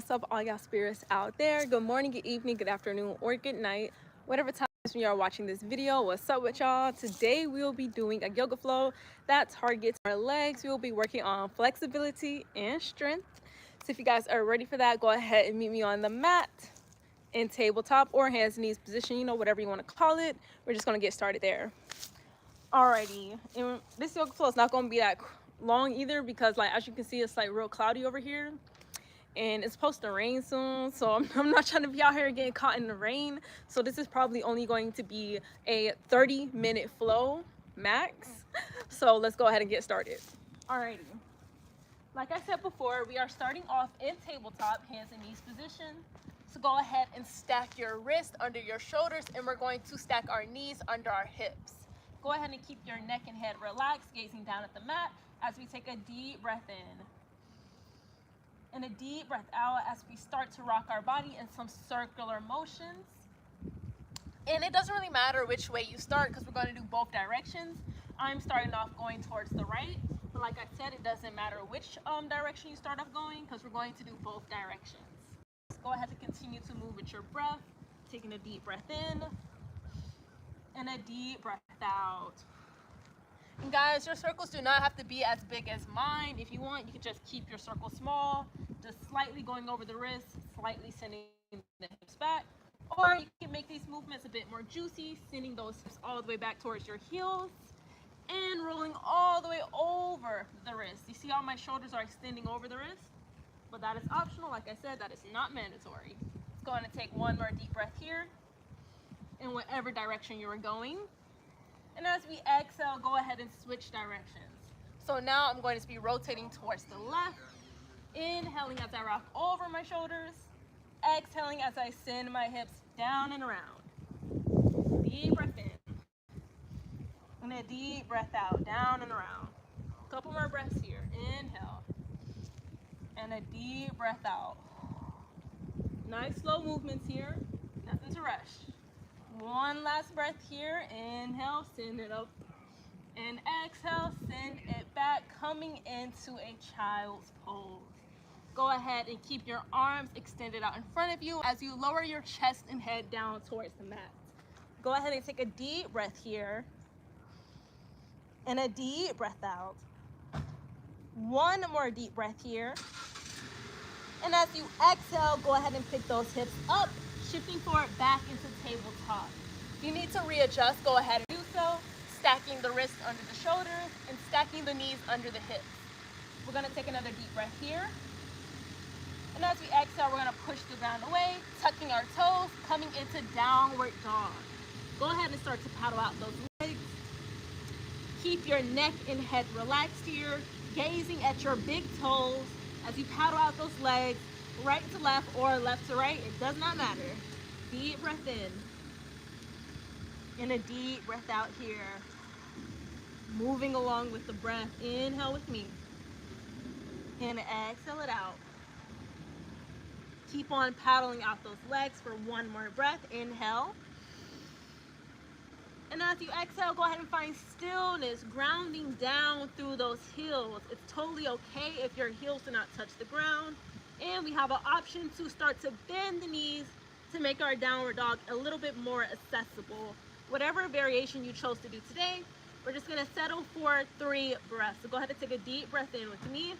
what's up, all y'all spirits out there? Good morning, good evening, good afternoon, or good night, whatever time when you are watching this video. What's up with y'all? Today we will be doing a yoga flow that targets our legs. We will be working on flexibility and strength. So if you guys are ready for that, go ahead and meet me on the mat in tabletop or hands and knees position, whatever you want to call it. We're just going to get started there. Alrighty, and this yoga flow is not going to be that long either, because as you can see, it's real cloudy over here and it's supposed to rain soon, so I'm not trying to be out here getting caught in the rain. So this is probably only going to be a 30-minute flow max. So let's go ahead and get started. Alrighty, like I said before, we are starting off in tabletop, hands and knees position. So go ahead and stack your wrist under your shoulders, and we're going to stack our knees under our hips. Go ahead and keep your neck and head relaxed, gazing down at the mat as we take a deep breath in. And a deep breath out as we start to rock our body in some circular motions. And it doesn't really matter which way you start, because we're going to do both directions. I'm starting off going towards the right, but like I said, it doesn't matter which direction you start off going, because we're going to do both directions. Go ahead and continue to move with your breath, taking a deep breath in and a deep breath out. And guys, your circles do not have to be as big as mine. If you want, you can just keep your circle small, just slightly going over the wrist, slightly sending the hips back. Or you can make these movements a bit more juicy, sending those hips all the way back towards your heels and rolling all the way over the wrist. You see how my shoulders are extending over the wrist? But that is optional. Like I said, that is not mandatory. Let's go ahead and take one more deep breath here in whatever direction you are going. And as we exhale, go ahead and switch directions. So now I'm going to be rotating towards the left, inhaling as I rock over my shoulders, exhaling as I send my hips down and around. Deep breath in, and a deep breath out, down and around. A couple more breaths here. Inhale, and a deep breath out. Nice slow movements here, nothing to rush. One last breath here. Inhale, send it up, and exhale, send it back, coming into a child's pose. Go ahead and keep your arms extended out in front of you as you lower your chest and head down towards the mat. Go ahead and take a deep breath here and a deep breath out. One more deep breath here. And as you exhale, go ahead and pick those hips up, shifting forward back into tabletop. If you need to readjust, go ahead and do so, stacking the wrists under the shoulders and stacking the knees under the hips. We're going to take another deep breath here. And as we exhale, we're going to push the ground away, tucking our toes, coming into downward dog. Go ahead and start to paddle out those legs. Keep your neck and head relaxed here, gazing at your big toes as you paddle out those legs, right to left or left to right, it does not matter. Deep breath in and a deep breath out here. Moving along with the breath. Inhale with me and exhale it out. Keep on paddling out those legs for one more breath. Inhale. And as you exhale, go ahead and find stillness, grounding down through those heels. It's totally okay if your heels do not touch the ground. And we have an option to start to bend the knees to make our downward dog a little bit more accessible. Whatever variation you chose to do today, we're just going to settle for 3 breaths. So go ahead and take a deep breath in with me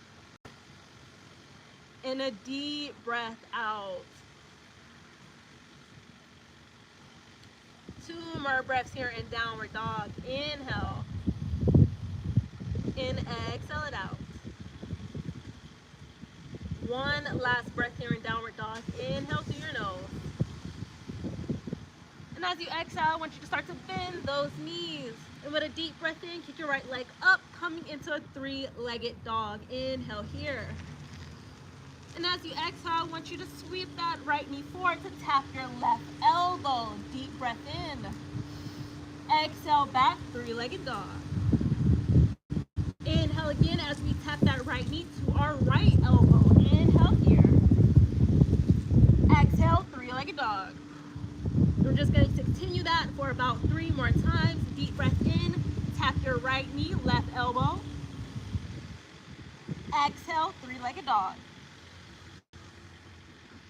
and a deep breath out. 2 more breaths here in downward dog. Inhale and exhale it out. One last breath here in downward dog. Inhale through your nose. And as you exhale, I want you to start to bend those knees. And with a deep breath in, kick your right leg up, coming into a 3-legged dog. Inhale here. And as you exhale, I want you to sweep that right knee forward to tap your left elbow. Deep breath in. Exhale back, 3-legged dog. Inhale again as we tap that right knee to our right elbow. Inhale here. Exhale, 3-legged dog. We're just going to continue that for about 3 more times. Deep breath in, tap your right knee, left elbow. Exhale, three-legged dog.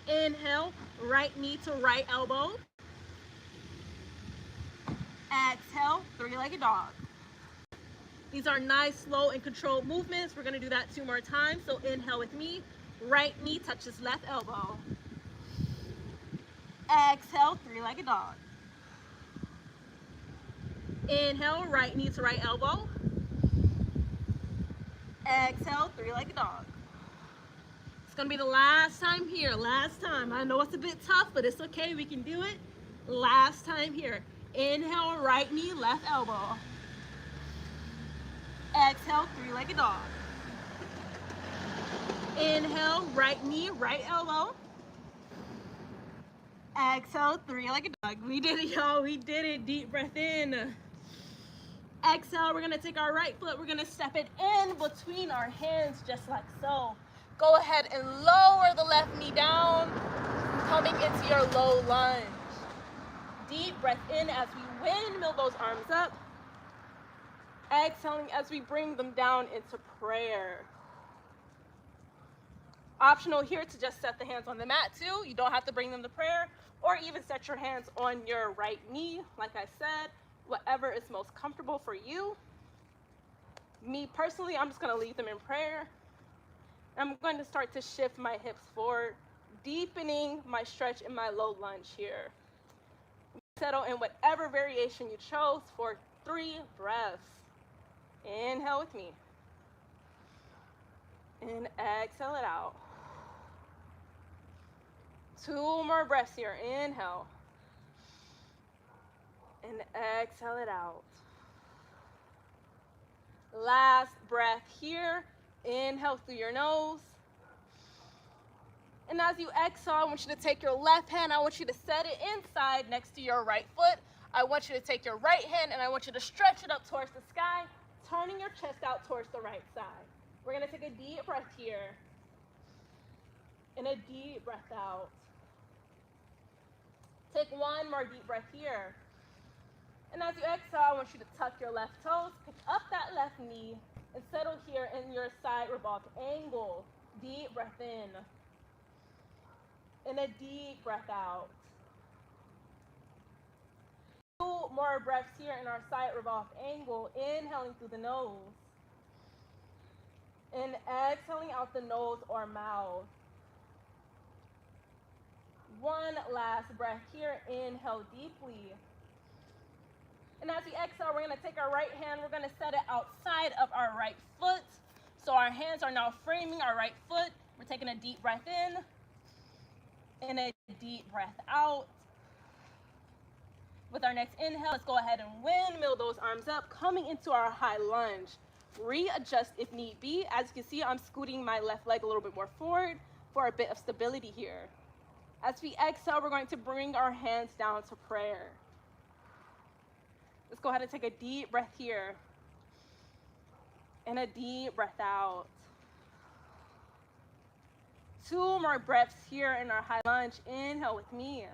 Inhale, right knee to right elbow. Exhale, three-legged dog. These are nice, slow, and controlled movements. We're gonna do that 2 more times. So inhale with me, right knee touches left elbow. Exhale, three-legged dog. Inhale, right knee to right elbow. Exhale, three-legged dog. It's gonna be the last time here, last time. I know it's a bit tough, but it's okay, we can do it. Last time here. Inhale, right knee, left elbow. Exhale, three-legged dog. Inhale, right knee, right elbow. Exhale, three-legged dog. We did it, y'all. We did it. Deep breath in. Exhale, we're gonna take our right foot. We're gonna step it in between our hands, just like so. Go ahead and lower the left knee down, coming into your low lunge. Deep breath in as we windmill those arms up. Exhaling as we bring them down into prayer. Optional here to just set the hands on the mat too. You don't have to bring them to prayer, or even set your hands on your right knee. Like I said, whatever is most comfortable for you. Me personally, I'm just gonna leave them in prayer. I'm going to start to shift my hips forward, deepening my stretch in my low lunge here. Settle in whatever variation you chose for 3 breaths. Inhale with me. And exhale it out. 2 more breaths here. Inhale. And exhale it out. Last breath here. Inhale through your nose. And as you exhale, I want you to take your left hand. I want you to set it inside next to your right foot. I want you to take your right hand and I want you to stretch it up towards the sky, turning your chest out towards the right side. We're going to take a deep breath here. And a deep breath out. Take 1 more deep breath here. And as you exhale, I want you to tuck your left toes, pick up that left knee, and settle here in your side revolved angle. Deep breath in. And a deep breath out. 2 more breaths here in our side revolved angle. Inhaling through the nose. And exhaling out the nose or mouth. 1 last breath here. Inhale deeply. And as we exhale, we're going to take our right hand. We're going to set it outside of our right foot. So our hands are now framing our right foot. We're taking a deep breath in. And a deep breath out. With our next inhale, let's go ahead and windmill those arms up, coming into our high lunge. Readjust if need be. As you can see, I'm scooting my left leg a little bit more forward for a bit of stability here. As we exhale, we're going to bring our hands down to prayer. Let's go ahead and take a deep breath here. And a deep breath out. 2 more breaths here in our high lunge. Inhale with me.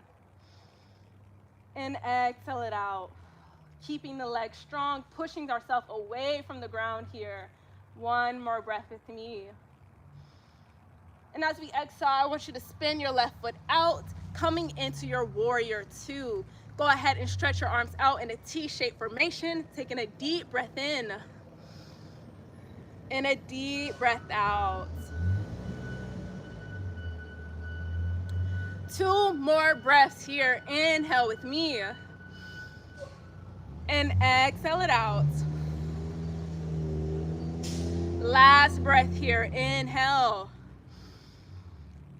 And exhale it out. Keeping the legs strong, pushing ourselves away from the ground here. 1 more breath with me. And as we exhale, I want you to spin your left foot out, coming into your warrior 2. Go ahead and stretch your arms out in a T-shaped formation, taking a deep breath in. And a deep breath out. 2 more breaths here. Inhale with me. And exhale it out. Last breath here. Inhale.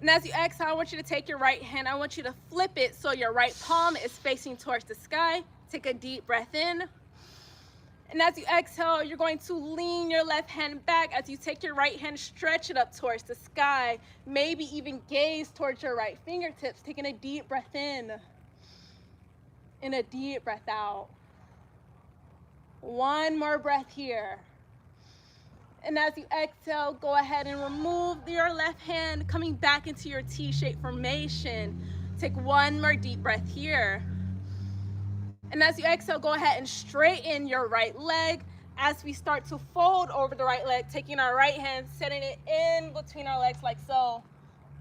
And as you exhale, I want you to take your right hand. I want you to flip it so your right palm is facing towards the sky. Take a deep breath in. And as you exhale, you're going to lean your left hand back. As you take your right hand, stretch it up towards the sky. Maybe even gaze towards your right fingertips. Taking a deep breath in. And a deep breath out. 1 more breath here. And as you exhale, go ahead and remove your left hand, coming back into your T-shaped formation. Take 1 more deep breath here. And as you exhale, go ahead and straighten your right leg as we start to fold over the right leg, taking our right hand, setting it in between our legs like so.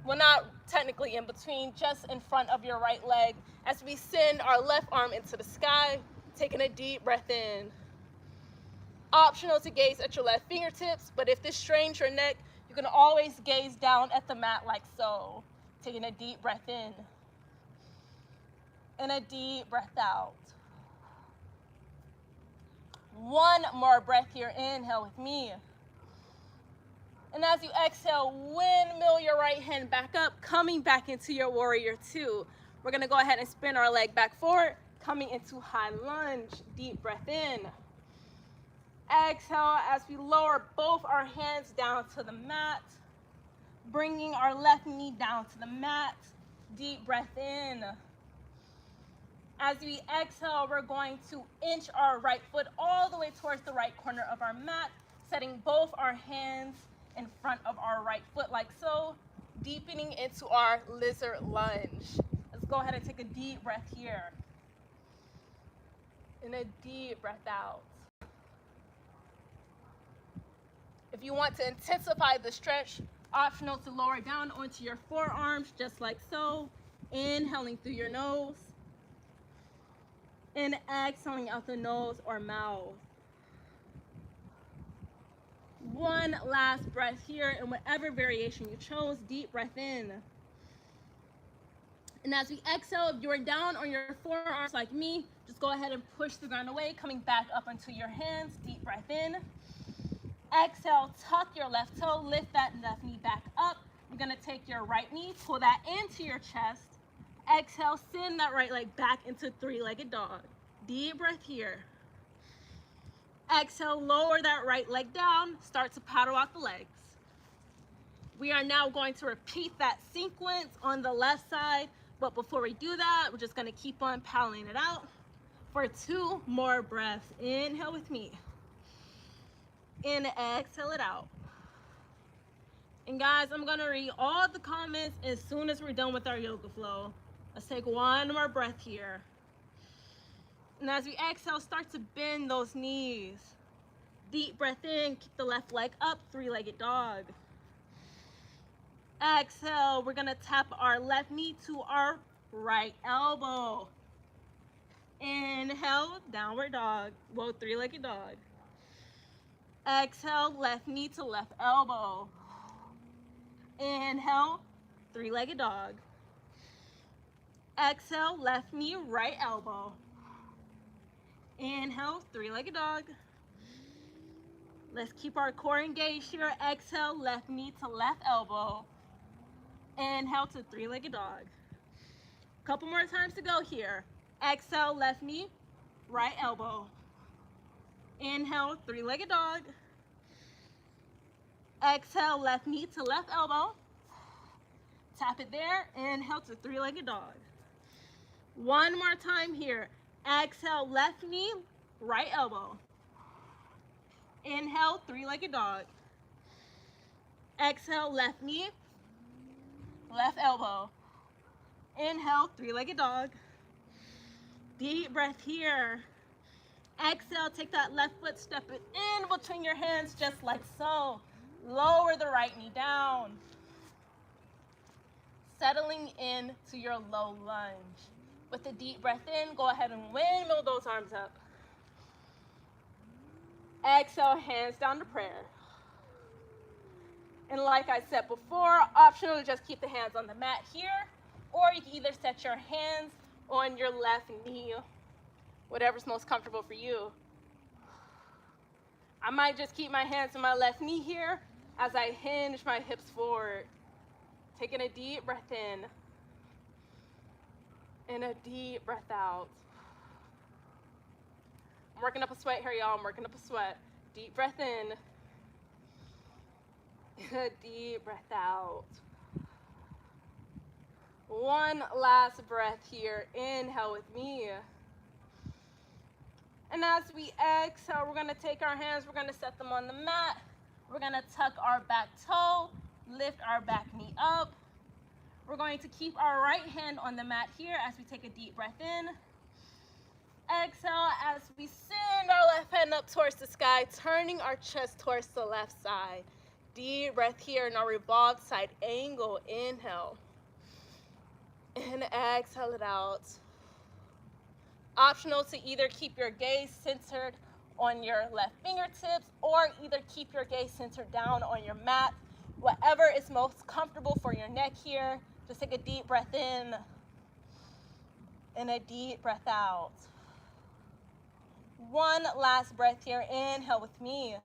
well, not technically in between, just in front of your right leg, as we send our left arm into the sky, taking a deep breath in. Optional to gaze at your left fingertips, but if this strains your neck, you can always gaze down at the mat like so, taking a deep breath in and a deep breath out. One more breath here. Inhale with me. And as you exhale, windmill your right hand back up, coming back into your warrior two. We're gonna go ahead and spin our leg back forward, coming into high lunge. Deep breath in. Exhale as we lower both our hands down to the mat, bringing our left knee down to the mat. Deep breath in. As we exhale, we're going to inch our right foot all the way towards the right corner of our mat, setting both our hands in front of our right foot like so, deepening into our lizard lunge. Let's go ahead and take a deep breath here. And a deep breath out. If you want to intensify the stretch, optional to lower down onto your forearms, just like so. Inhaling through your nose. And exhaling out the nose or mouth. One last breath here, in whatever variation you chose. Deep breath in. And as we exhale, if you're down on your forearms like me, just go ahead and push the ground away, coming back up onto your hands. Deep breath in. Exhale, tuck your left toe, lift that left knee back up. You're gonna take your right knee, pull that into your chest. Exhale, send that right leg back into three-legged dog. Deep breath here. Exhale, lower that right leg down, start to paddle out the legs. We are now going to repeat that sequence on the left side, but before we do that, we're just gonna keep on paddling it out for 2 more breaths. Inhale with me. And exhale it out. And guys, I'm gonna read all the comments as soon as we're done with our yoga flow. Let's take one more breath here. And as we exhale, start to bend those knees. Deep breath in, keep the left leg up, three-legged dog. Exhale, we're gonna tap our left knee to our right elbow. Inhale, downward dog, well, three-legged dog. Exhale, left knee to left elbow. Inhale, three-legged dog. Exhale, left knee, right elbow. Inhale, three-legged dog. Let's keep our core engaged here. Exhale, left knee to left elbow. Inhale to three-legged dog. Couple more times to go here. Exhale, left knee, right elbow. Inhale, three-legged dog. Exhale, left knee to left elbow. Tap it there. Inhale to three-legged dog. One more time here. Exhale, left knee, right elbow. Inhale, three-legged dog. Exhale, left knee, left elbow. Inhale, three-legged dog. Deep breath here. Exhale, take that left foot, step it in between your hands just like so. Lower the right knee down. Settling in to your low lunge. With a deep breath in, go ahead and windmill those arms up. Exhale, hands down to prayer. And like I said before, optional to just keep the hands on the mat here, or you can either set your hands on your left knee, whatever's most comfortable for you. I might just keep my hands on my left knee here as I hinge my hips forward. Taking a deep breath in and a deep breath out. I'm working up a sweat here, y'all. I'm working up a sweat. Deep breath in and a deep breath out. One last breath here. Inhale with me. And as we exhale, we're gonna take our hands, we're gonna set them on the mat. We're gonna tuck our back toe, lift our back knee up. We're going to keep our right hand on the mat here as we take a deep breath in. Exhale as we send our left hand up towards the sky, turning our chest towards the left side. Deep breath here in our revolved side angle. Inhale. And exhale it out. Optional to either keep your gaze centered on your left fingertips or either keep your gaze centered down on your mat. Whatever is most comfortable for your neck here. Just take a deep breath in and a deep breath out. One last breath here. Inhale with me.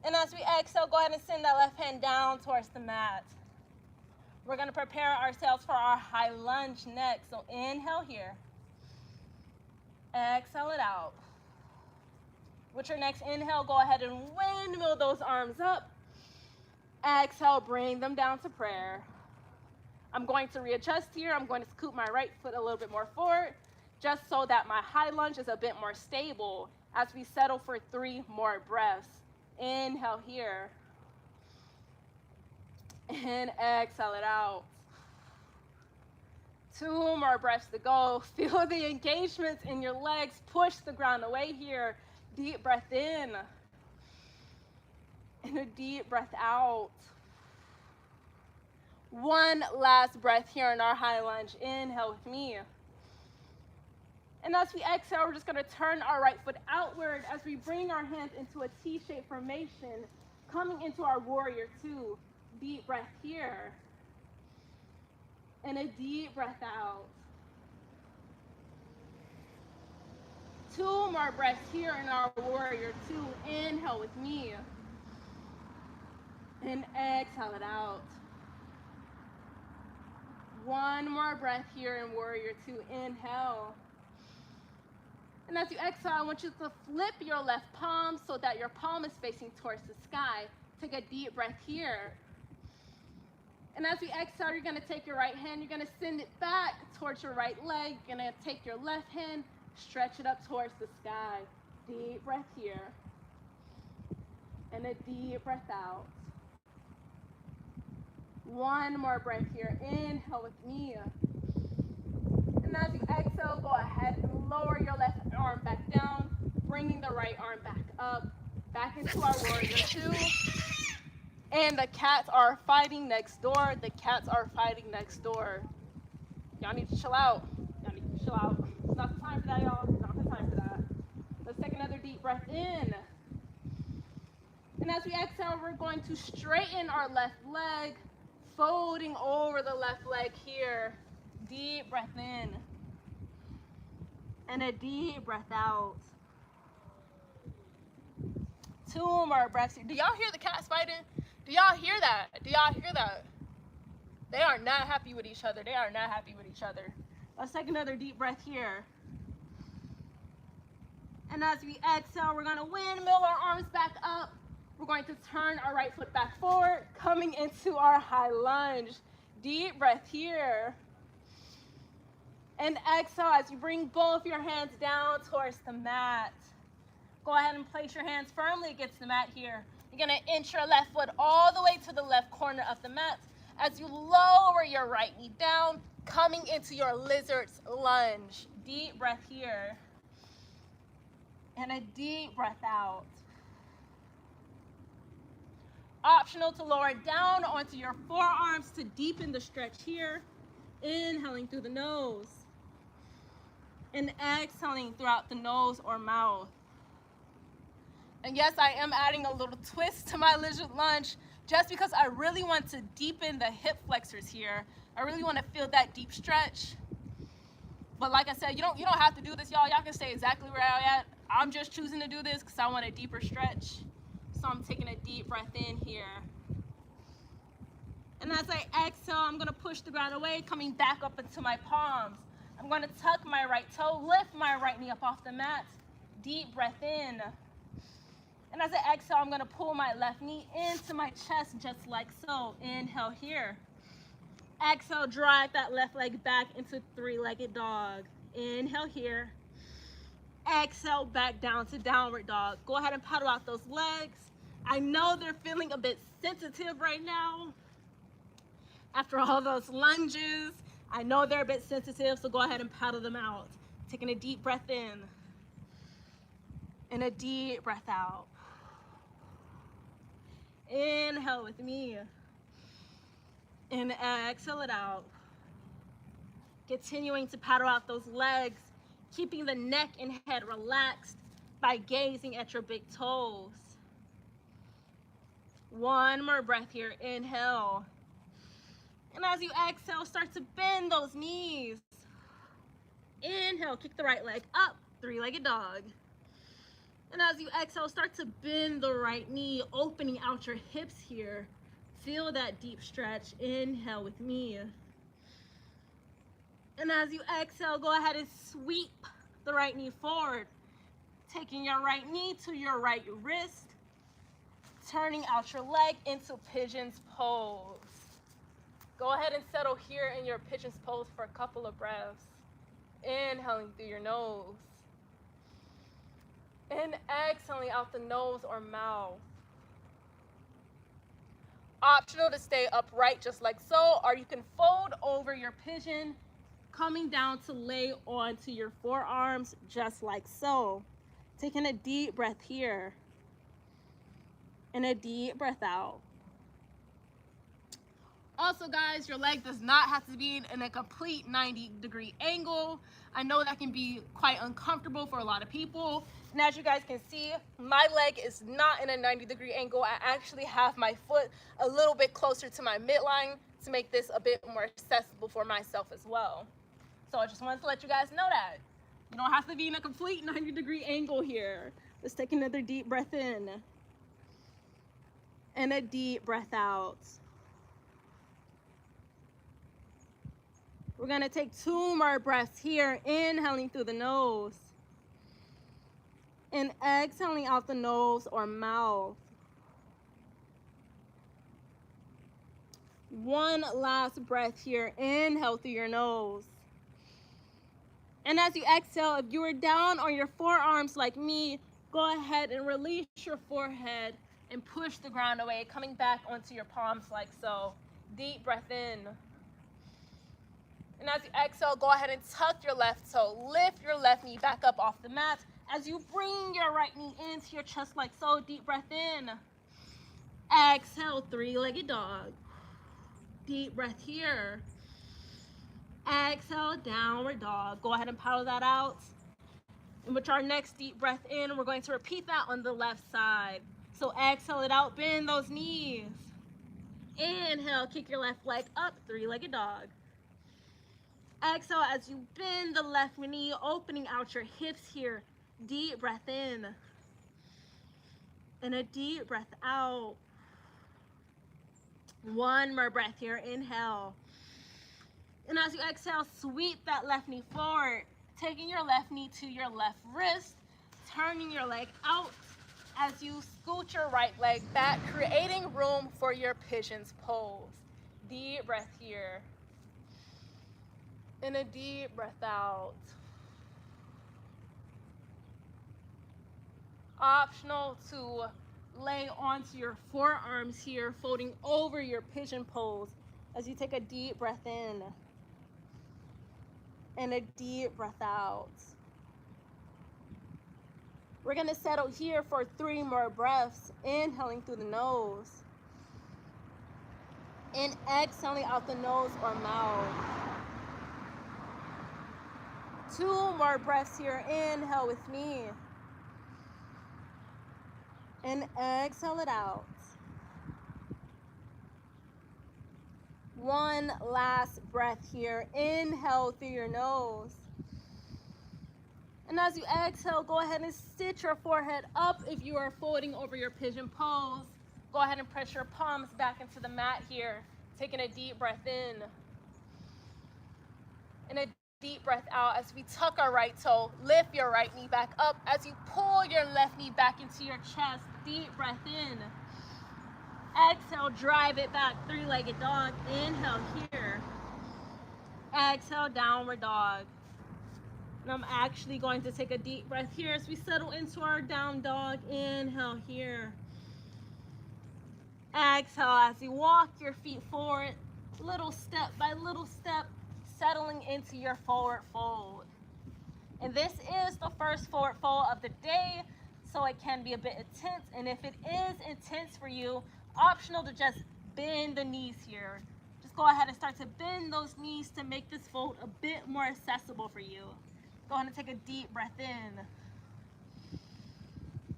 And as we exhale, go ahead and send that left hand down towards the mat. We're going to prepare ourselves for our high lunge next. So inhale here. Exhale it out. With your next inhale, go ahead and windmill those arms up. Exhale, bring them down to prayer. I'm going to readjust here. I'm going to scoot my right foot a little bit more forward, just so that my high lunge is a bit more stable as we settle for 3 more breaths. Inhale here. And exhale it out. 2 more breaths to go. Feel the engagements in your legs. Push the ground away here. Deep breath in. And a deep breath out. 1 last breath here in our high lunge. Inhale with me. And as we exhale, we're just going to turn our right foot outward as we bring our hands into a T-shaped formation, coming into our warrior 2. Deep breath here. And a deep breath out. 2 more breaths here in our warrior 2. Inhale with me. And exhale it out. 1 more breath here in warrior 2. Inhale. And as you exhale, I want you to flip your left palm so that your palm is facing towards the sky. Take a deep breath here. And as we exhale, you're going to take your right hand, you're going to send it back towards your right leg. You're going to take your left hand, stretch it up towards the sky. Deep breath here. And a deep breath out. 1 more breath here. Inhale with me. And as you exhale, go ahead and lower your left arm back down, bringing the right arm back up, back into our warrior 2. And the cats are fighting next door. The cats are fighting next door. Y'all need to chill out. Y'all need to chill out. It's not the time for that, y'all. It's not the time for that. Let's take another deep breath in. And as we exhale, we're going to straighten our left leg, folding over the left leg here. Deep breath in. And a deep breath out. 2 more breaths here. Do y'all hear the cats fighting? Do y'all hear that? Do y'all hear that? They are not happy with each other. They are not happy with each other. Let's take another deep breath here. And as we exhale, we're going to windmill our arms back up. We're going to turn our right foot back forward, coming into our high lunge. Deep breath here. And exhale as you bring both your hands down towards the mat. Go ahead and place your hands firmly against the mat here. You're going to inch your left foot all the way to the left corner of the mat as you lower your right knee down, coming into your lizard's lunge. Deep breath here. And a deep breath out. Optional to lower down onto your forearms to deepen the stretch here. Inhaling through the nose. And exhaling throughout the nose or mouth. And yes, I am adding a little twist to my lizard lunge just because I really want to deepen the hip flexors here. I really want to feel that deep stretch. But like I said, you don't have to do this, y'all. Y'all can stay exactly where I'm at. I'm just choosing to do this because I want a deeper stretch. So I'm taking a deep breath in here. And as I exhale, I'm going to push the ground away, coming back up into my palms. I'm going to tuck my right toe, lift my right knee up off the mat. Deep breath in. And as I exhale, I'm going to pull my left knee into my chest just like so. Inhale here. Exhale, drive that left leg back into 3-legged dog. Inhale here. Exhale, back down to downward dog. Go ahead and paddle out those legs. I know they're feeling a bit sensitive right now. After all those lunges, I know they're a bit sensitive, so go ahead and paddle them out. Taking a deep breath in. And a deep breath out. Inhale with me. And exhale it out. Continuing to paddle out those legs, keeping the neck and head relaxed by gazing at your big toes. One more breath here. Inhale. And as you exhale, start to bend those knees. Inhale, kick the right leg up, three-legged dog. And as you exhale, start to bend the right knee, opening out your hips here. Feel that deep stretch. Inhale with me. And as you exhale, go ahead and sweep the right knee forward, taking your right knee to your right wrist, turning out your leg into pigeon's pose. Go ahead and settle here in your pigeon's pose for a couple of breaths. Inhaling through your nose. And exhaling out the nose or mouth. Optional to stay upright just like so, or you can fold over your pigeon, coming down to lay onto your forearms just like so. Taking a deep breath here. And a deep breath out. Also, guys, your leg does not have to be in a complete 90-degree angle. I know that can be quite uncomfortable for a lot of people. And as you guys can see, my leg is not in a 90-degree angle. I actually have my foot a little bit closer to my midline to make this a bit more accessible for myself as well. So I just wanted to let you guys know that. You don't have to be in a complete 90-degree angle here. Let's take another deep breath in. And a deep breath out. We're gonna take 2 more breaths here, inhaling through the nose. And exhaling out the nose or mouth. One last breath here, inhale through your nose. And as you exhale, if you were down on your forearms like me, go ahead and release your forehead and push the ground away, coming back onto your palms like so. Deep breath in. And as you exhale, go ahead and tuck your left toe. Lift your left knee back up off the mat as you bring your right knee into your chest like so. Deep breath in. Exhale, three-legged dog. Deep breath here. Exhale, downward dog. Go ahead and paddle that out. And with our next deep breath in, we're going to repeat that on the left side. So exhale it out, bend those knees. Inhale, kick your left leg up, three-legged dog. Exhale as you bend the left knee, opening out your hips here. Deep breath in. And a deep breath out. One more breath here, inhale. And as you exhale, sweep that left knee forward, taking your left knee to your left wrist, turning your leg out as you scoot your right leg back, creating room for your pigeon's pose. Deep breath here. And a deep breath out. Optional to lay onto your forearms here, folding over your pigeon pose as you take a deep breath in and a deep breath out. We're gonna settle here for 3 more breaths, inhaling through the nose and exhaling out the nose or mouth. 2 more breaths here. Inhale with me. And exhale it out. 1 last breath here. Inhale through your nose. And as you exhale, go ahead and sit your forehead up if you are folding over your pigeon pose. Go ahead and press your palms back into the mat here. Taking a deep breath in. And a deep breath out as we tuck our right toe. Lift your right knee back up as you pull your left knee back into your chest. Deep breath in. Exhale, drive it back, 3-legged dog. Inhale here. Exhale, downward dog. And I'm actually going to take a deep breath here as we settle into our down dog. Inhale here. Exhale as you walk your feet forward, little step by little step, settling into your forward fold. And this is the first forward fold of the day, so it can be a bit intense. And if it is intense for you, Optional to just bend the knees here. Just go ahead and start to bend those knees to make this fold a bit more accessible for you. Go ahead and take a deep breath in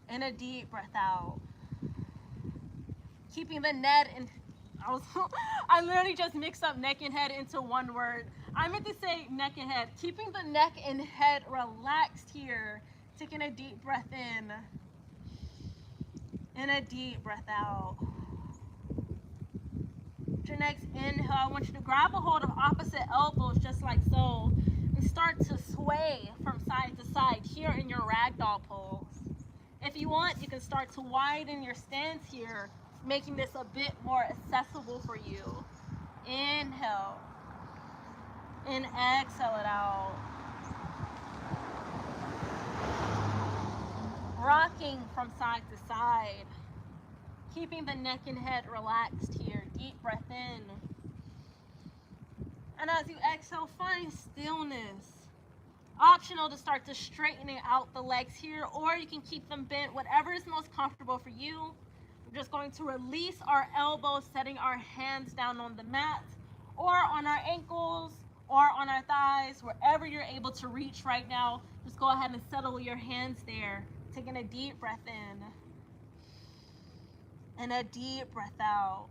and a deep breath out. Keeping the neck and I literally just mixed up neck and head into one word. I meant to say neck and head. Keeping the neck and head relaxed here. Taking a deep breath in and a deep breath out. Your next inhale, I want you to grab a hold of opposite elbows just like so and start to sway from side to side here in your ragdoll pose. If you want, you can start to widen your stance here, making this a bit more accessible for you. Inhale and exhale it out. Rocking from side to side. Keeping the neck and head relaxed here. Deep breath in. And as you exhale, find stillness. Optional to start to straightening out the legs here, or you can keep them bent, whatever is most comfortable for you. We're just going to release our elbows, setting our hands down on the mat, or on our ankles, or on our thighs, wherever you're able to reach right now. Just go ahead and settle your hands there. Taking a deep breath in. And a deep breath out.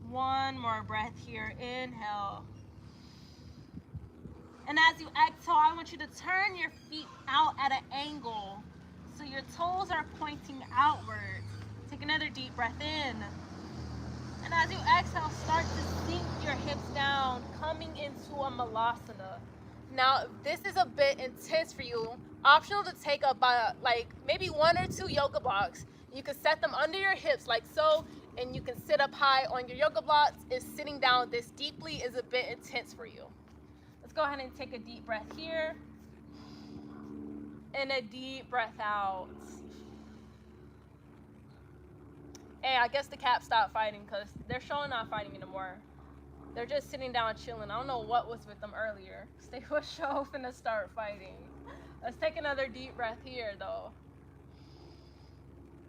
One more breath here. Inhale. And as you exhale, I want you to turn your feet out at an angle so your toes are pointing outwards. Take another deep breath in. And as you exhale, start to sink your hips down, coming into a malasana. Now, if this is a bit intense for you, optional to take about like maybe 1 or 2 yoga blocks. You can set them under your hips like so, and you can sit up high on your yoga blocks. If sitting down this deeply is a bit intense for you. Let's go ahead and take a deep breath here and a deep breath out. Hey, I guess the cats stopped fighting because they're showing not fighting anymore. They're just sitting down chilling. I don't know what was with them earlier. They were so finna start fighting. Let's take another deep breath here though.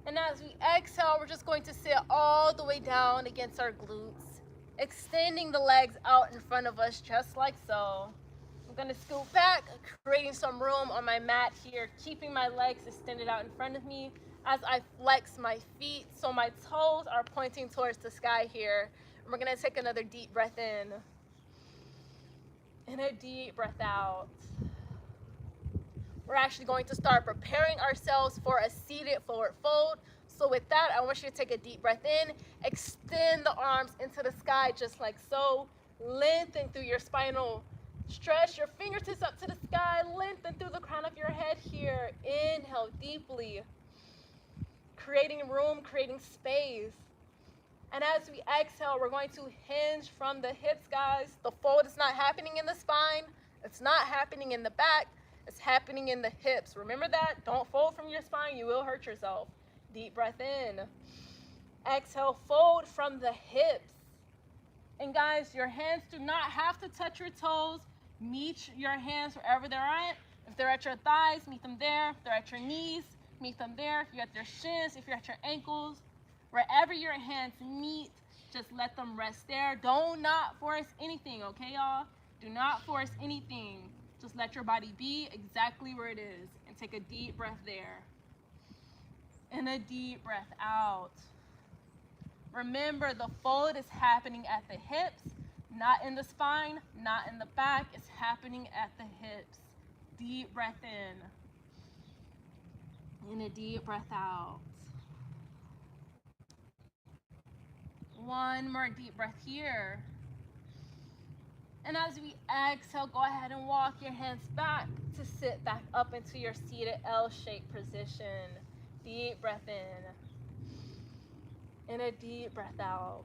And as we exhale, we're just going to sit all the way down against our glutes, extending the legs out in front of us just like so. I'm gonna scoot back, creating some room on my mat here, keeping my legs extended out in front of me as I flex my feet so my toes are pointing towards the sky here. And we're gonna take another deep breath in and a deep breath out. We're actually going to start preparing ourselves for a seated forward fold. So with that, I want you to take a deep breath in, extend the arms into the sky just like so, lengthen through your spinal, stretch your fingertips up to the sky, lengthen through the crown of your head here. Inhale deeply, creating room, creating space. And as we exhale, we're going to hinge from the hips, guys. The fold is not happening in the spine. It's not happening in the back. It's happening in the hips. Remember that? Don't fold from your spine. You will hurt yourself. Deep breath in. Exhale, fold from the hips. And guys, your hands do not have to touch your toes. Meet your hands wherever they're at. If they're at your thighs, meet them there. If they're at your knees, meet them there. If you're at your shins, if you're at your ankles, wherever your hands meet, just let them rest there. Do not force anything, okay, y'all? Do not force anything. Just let your body be exactly where it is. And take a deep breath there. And a deep breath out. Remember, the fold is happening at the hips, not in the spine, not in the back. It's happening at the hips. Deep breath in. And a deep breath out. One more deep breath here. And as we exhale, go ahead and walk your hands back to sit back up into your seated L-shaped position. Deep breath in. And a deep breath out.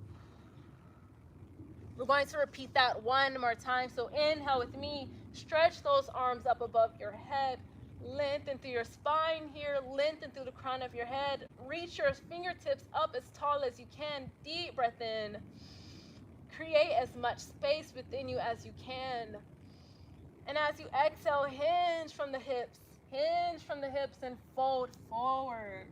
We're going to repeat that one more time. So inhale with me. Stretch those arms up above your head. Lengthen through your spine here. Lengthen through the crown of your head. Reach your fingertips up as tall as you can. Deep breath in. Create as much space within you as you can. And as you exhale, hinge from the hips. Hinge from the hips and fold forward.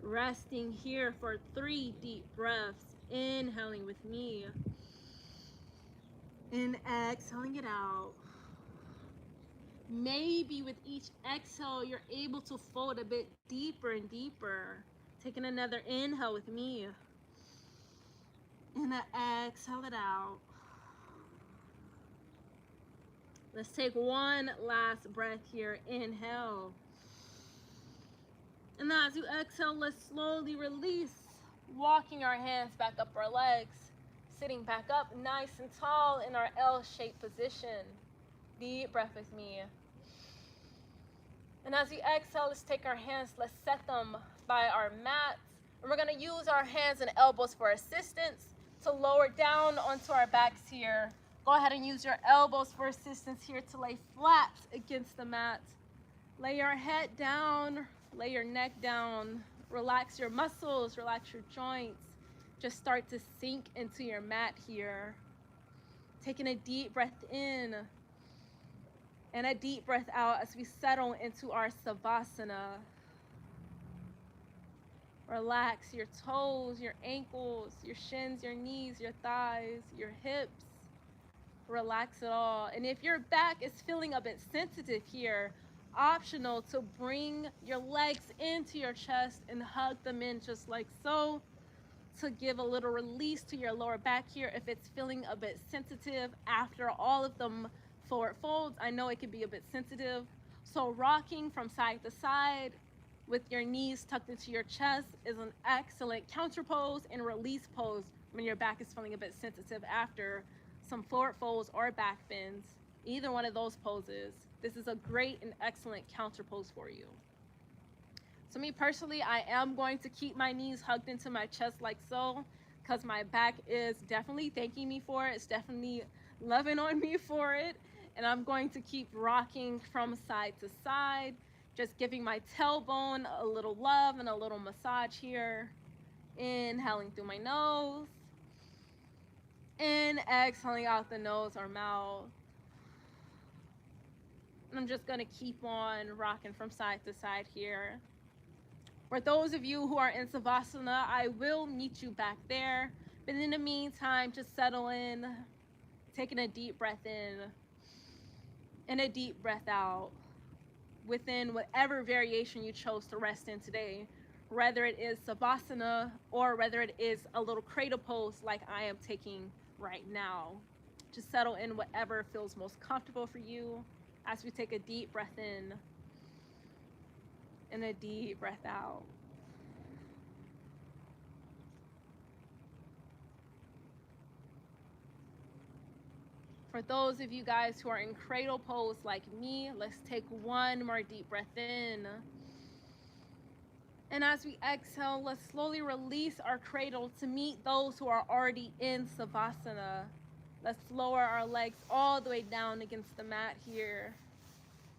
Resting here for 3 deep breaths. Inhaling with me. And exhaling it out. Maybe with each exhale, you're able to fold a bit deeper and deeper. Taking another inhale with me. And exhale it out. Let's take one last breath here. Inhale. And as you exhale, let's slowly release. Walking our hands back up our legs. Sitting back up nice and tall in our L-shaped position. Deep breath with me. And as you exhale, let's take our hands, let's set them by our mats. And we're gonna use our hands and elbows for assistance to lower down onto our backs here. Go ahead and use your elbows for assistance here to lay flat against the mat. Lay your head down, lay your neck down, relax your muscles, relax your joints. Just start to sink into your mat here. Taking a deep breath in and a deep breath out as we settle into our Savasana. Relax your toes, your ankles, your shins, your knees, your thighs, your hips. Relax it all. And if your back is feeling a bit sensitive here, optional to bring your legs into your chest and hug them in just like so, to give a little release to your lower back here if it's feeling a bit sensitive after all of them forward folds. I know it can be a bit sensitive. So rocking from side to side with your knees tucked into your chest is an excellent counter pose and release pose when your back is feeling a bit sensitive after some forward folds or back bends. Either one of those poses, this is a great and excellent counter pose for you. So me personally, I am going to keep my knees hugged into my chest like so, because my back is definitely thanking me for it. It's definitely loving on me for it. And I'm going to keep rocking from side to side, just giving my tailbone a little love and a little massage here. Inhaling through my nose. And exhaling out the nose or mouth. And I'm just gonna keep on rocking from side to side here. For those of you who are in Savasana, I will meet you back there. But in the meantime, just settle in, taking a deep breath in and a deep breath out within whatever variation you chose to rest in today, whether it is Savasana or whether it is a little cradle pose like I am taking right now. Just settle in whatever feels most comfortable for you as we take a deep breath in and a deep breath out. For those of you guys who are in cradle pose like me, let's take one more deep breath in. And as we exhale, let's slowly release our cradle to meet those who are already in Savasana. Let's lower our legs all the way down against the mat here.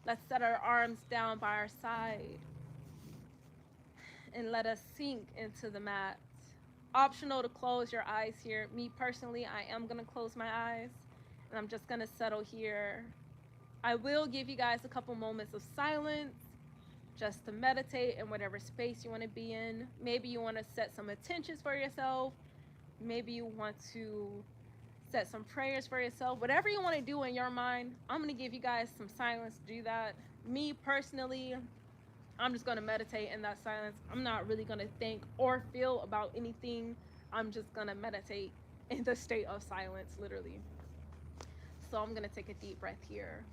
Let's set our arms down by our side. And let us sink into the mat. Optional to close your eyes here. Me personally, I am gonna close my eyes. And I'm just gonna settle here. I will give you guys a couple moments of silence just to meditate in whatever space you want to be in. Maybe you want to set some intentions for yourself. Maybe you want to set some prayers for yourself. Whatever you want to do in your mind, I'm gonna give you guys some silence to do that. Me personally, I'm just gonna meditate in that silence. I'm not really gonna think or feel about anything. I'm just gonna meditate in the state of silence, literally. So I'm gonna take a deep breath here.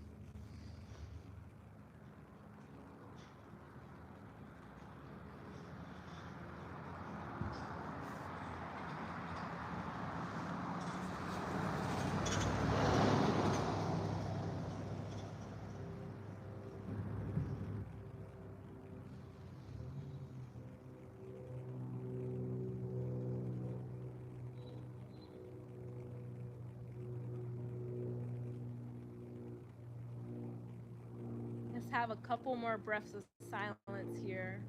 Let's have a couple more breaths of silence here.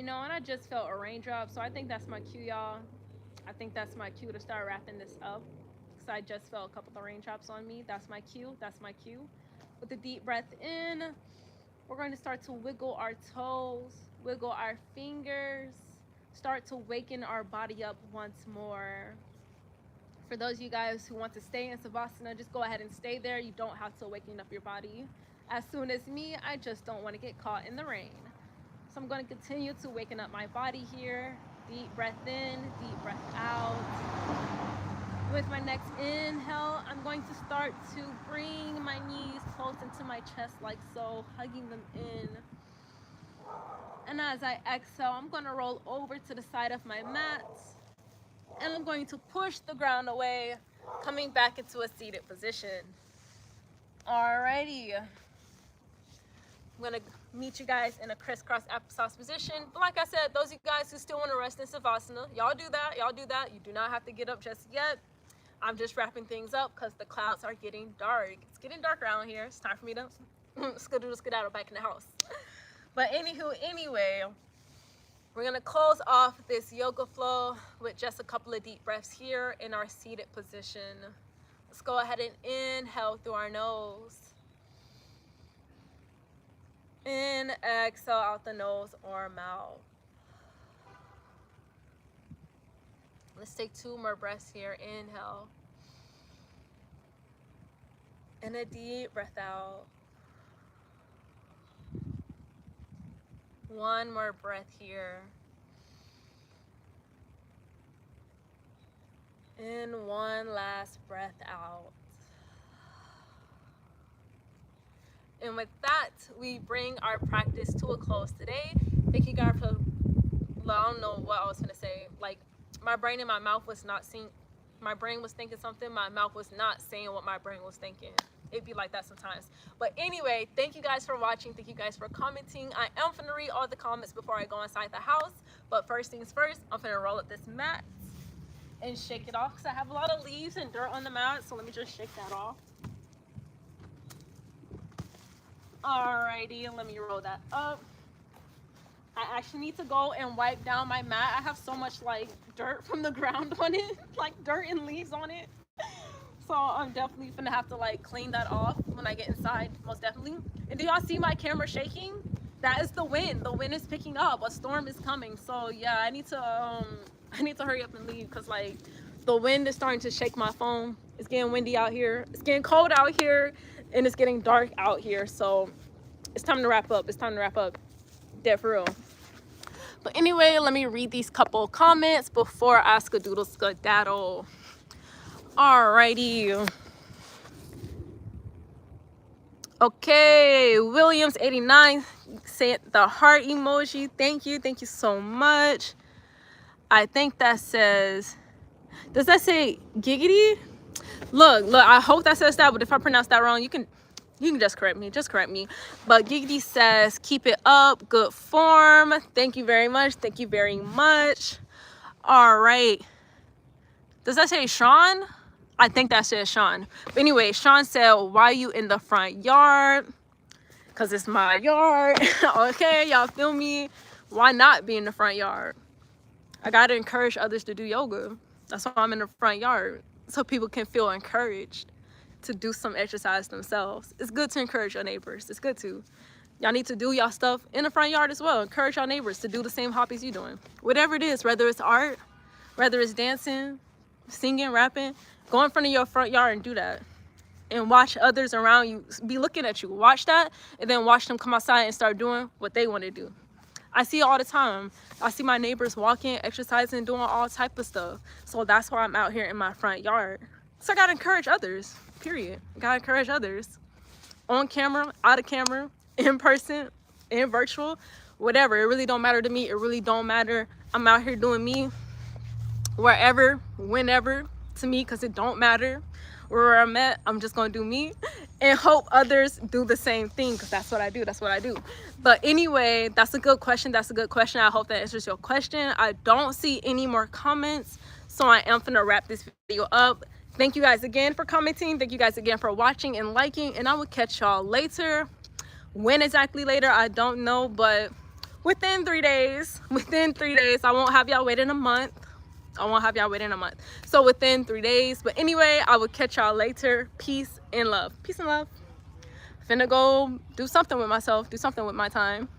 You know, and I just felt a raindrop, so I think that's my cue, y'all. I think that's my cue to start wrapping this up, because I just felt a couple of raindrops on me. That's my cue. That's my cue. With a deep breath in, we're going to start to wiggle our toes, wiggle our fingers, start to waken our body up once more. For those of you guys who want to stay in Savasana, just go ahead and stay there. You don't have to waken up your body. As soon as me, I just don't want to get caught in the rain. So I'm going to continue to waken up my body here. Deep breath in, deep breath out. With my next inhale, I'm going to start to bring my knees close into my chest like so, hugging them in. And as I exhale, I'm going to roll over to the side of my mat. And I'm going to push the ground away, coming back into a seated position. Alrighty. I'm going to meet you guys in a crisscross applesauce position. But like I said, those of you guys who still want to rest in Savasana, y'all do that. Y'all do that. You do not have to get up just yet. I'm just wrapping things up because the clouds are getting dark. It's getting dark around here. It's time for me to skedaddle back in the house. But anyway, we're going to close off this yoga flow with just a couple of deep breaths here in our seated position. Let's go ahead and inhale through our nose. In, exhale out the nose or mouth. Let's take 2 more breaths here. Inhale. And a deep breath out. 1 more breath here. And 1 last breath out. And with that, we bring our practice to a close today. Thank you guys for, well, I don't know what I was gonna say. Like, my brain and my mouth was not synced. My brain was thinking something, my mouth was not saying what my brain was thinking. It'd be like that sometimes. But anyway, thank you guys for watching. Thank you guys for commenting. I am finna read all the comments before I go inside the house. But first things first, I'm finna roll up this mat and shake it off because I have a lot of leaves and dirt on the mat. So let me just shake that off. Alrighty, let me roll that up. I actually need to go and wipe down my mat. I have so much like dirt from the ground on it, like dirt and leaves on it. So I'm definitely gonna have to like clean that off when I get inside, most definitely. And do y'all see my camera shaking? That is the wind. The wind is picking up. A storm is coming. So yeah, I need to hurry up and leave because like the wind is starting to shake my phone. It's getting windy out here. It's getting cold out here, and it's getting dark out here. So it's time to wrap up. It's time to wrap up. Dead for real. But anyway, let me read these couple comments before I skedaddle. Alrighty. Okay, Williams 89 sent the heart emoji. Thank you so much. I think that says, does that say giggity? Look, I hope that says that, but if I pronounce that wrong, you can just correct me. But Giggity says, keep it up, good form. Thank you very much. All right. Does that say Sean? I think that says Sean. But anyway, Sean said, why are you in the front yard? Because it's my yard. Okay, y'all feel me? Why not be in the front yard? I got to encourage others to do yoga. That's why I'm in the front yard. So people can feel encouraged to do some exercise themselves. It's good to encourage your neighbors. It's good to. Y'all need to do y'all stuff in the front yard as well. Encourage your neighbors to do the same hobbies you're doing. Whatever it is, whether it's art, whether it's dancing, singing, rapping, go in front of your front yard and do that. And watch others around you be looking at you. Watch that, and then watch them come outside and start doing what they want to do. I see it all the time. I see my neighbors walking, exercising, doing all type of stuff. So that's why I'm out here in my front yard. So I gotta encourage others, period. Gotta encourage others. On camera, out of camera, in person, in virtual, whatever. It really don't matter to me. It really don't matter. I'm out here doing me, wherever, whenever, to me, because it don't matter where I'm at. I'm just gonna do me and hope others do the same thing, because that's what I do. But anyway, that's a good question. I hope that answers your question. I don't see any more comments, so I am gonna wrap this video up. Thank you guys again for commenting. Thank you guys again for watching and liking, and I will catch y'all later. When exactly later, I don't know, but within 3 days. Within 3 days. I won't have y'all waiting a month. I won't have y'all waiting a month. So within 3 days. But anyway, I will catch y'all later. Peace and love. Peace and love. Finna go do something with myself, do something with my time.